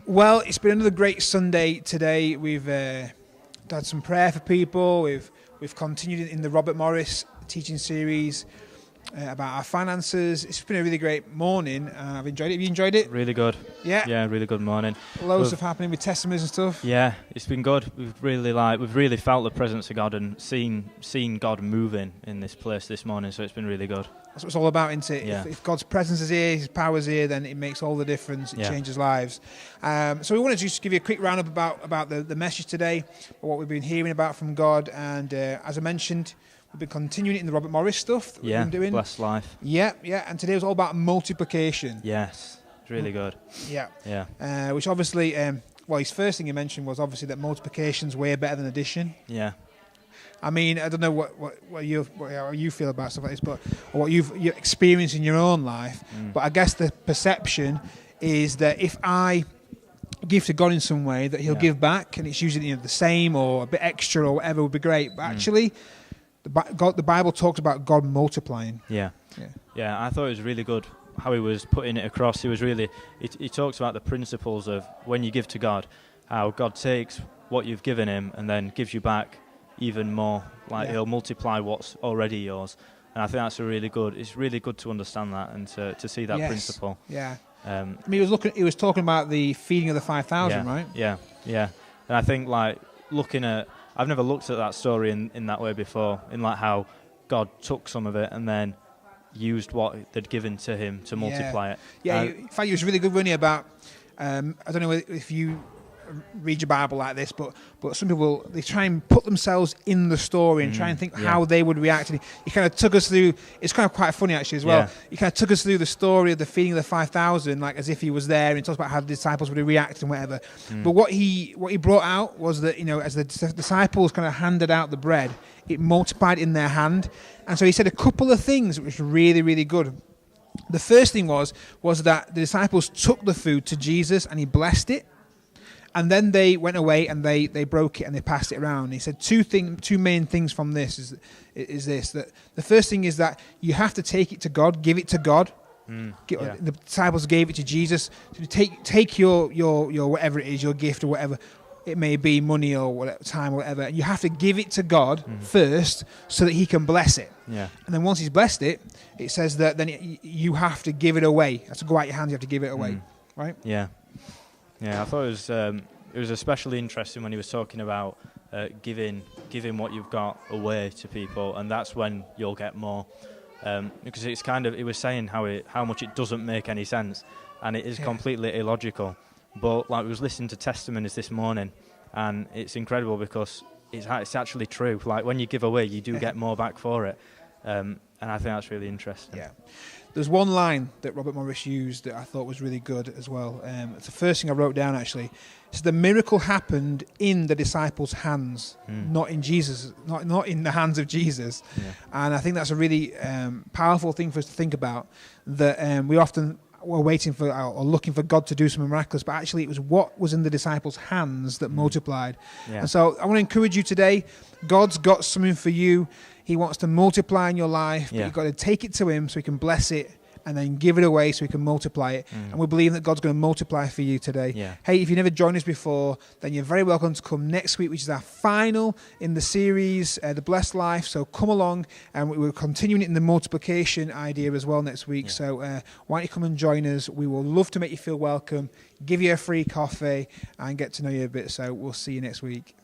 Well, it's been another great Sunday today. We've had some prayer for people. We've continued in the Robert Morris teaching series about our finances. It's been a really great morning. I've enjoyed it. Have you enjoyed it? Really good. Yeah? Yeah, really good morning. Loads of happening with testimonies and stuff. Yeah, it's been good. We've really felt the presence of God and seen God moving in this place this morning, so it's been really good. That's what it's all about, isn't it? Yeah. If God's presence is here, His power is here, then it makes all the difference. It changes lives. So we wanted to just give you a quick roundup about the message today, what we've been hearing about from God. And as I mentioned, we've been continuing it in the Robert Morris stuff that we've been doing. Blessed life. Yeah. And today was all about multiplication. Yes, it's really good. Yeah. Which obviously, his first thing he mentioned was obviously that multiplication's way better than addition. Yeah. I mean, I don't know how you feel about stuff like this, but or what you've experienced in your own life. But I guess the perception is that if I give to God in some way, that He'll give back, and it's usually the same or a bit extra or whatever would be great. But actually, the Bible talks about God multiplying. Yeah. I thought it was really good how he was putting it across. He talks about the principles of when you give to God, how God takes what you've given Him and then gives you back even more. He'll multiply what's already yours, and I think that's it's really good to understand that and to see that principle. He was talking about the feeding of the 5,000, right? Yeah, and I think I've never looked at that story in that way before, in how God took some of it and then used what they'd given to him to multiply it. In fact, he was really good, wasn't he, about I don't know if you read your Bible like this, but some people, they try and put themselves in the story and try and think how they would react. And he kind of took us through. It's kind of quite funny actually as well. Yeah. He kind of took us through the story of the feeding of the 5,000, as if he was there, and he talks about how the disciples would react and whatever. But what he brought out was that as the disciples kind of handed out the bread, it multiplied in their hand. And so he said a couple of things which was really, really good. The first thing was that the disciples took the food to Jesus and he blessed it. And then they went away and they broke it and they passed it around. And he said two main things from this is this, that the first thing is that you have to take it to God, give it to God. The disciples gave it to Jesus. So take your whatever it is, your gift or whatever it may be, money or whatever, time or whatever. You have to give it to God first so that He can bless it. Yeah. And then once He's blessed it, it says that then you have to give it away. You have to go out your hands. You have to give it away, right? Yeah. Yeah, I thought it was especially interesting when he was talking about giving what you've got away to people, and that's when you'll get more. Because it's he was saying how much it doesn't make any sense, and it is completely illogical. But we was listening to testimonies this morning, and it's incredible because it's actually true. When you give away, you do get more back for it, and I think that's really interesting. Yeah. There's one line that Robert Morris used that I thought was really good as well. It's the first thing I wrote down, actually. It's the miracle happened in the disciples' hands, not in Jesus, not in the hands of Jesus. Yeah. And I think that's a really powerful thing for us to think about, that we often were waiting for or looking for God to do something miraculous, but actually it was what was in the disciples' hands that multiplied. Yeah. And so I want to encourage you today, God's got something for you. He wants to multiply in your life, but you've got to take it to Him so He can bless it and then give it away so He can multiply it. And we believe that God's going to multiply for you today. Yeah. Hey, if you've never joined us before, then you're very welcome to come next week, which is our final in the series, The Blessed Life. So come along, and we're continuing it in the multiplication idea as well next week. Yeah. So why don't you come and join us? We will love to make you feel welcome, give you a free coffee, and get to know you a bit. So we'll see you next week.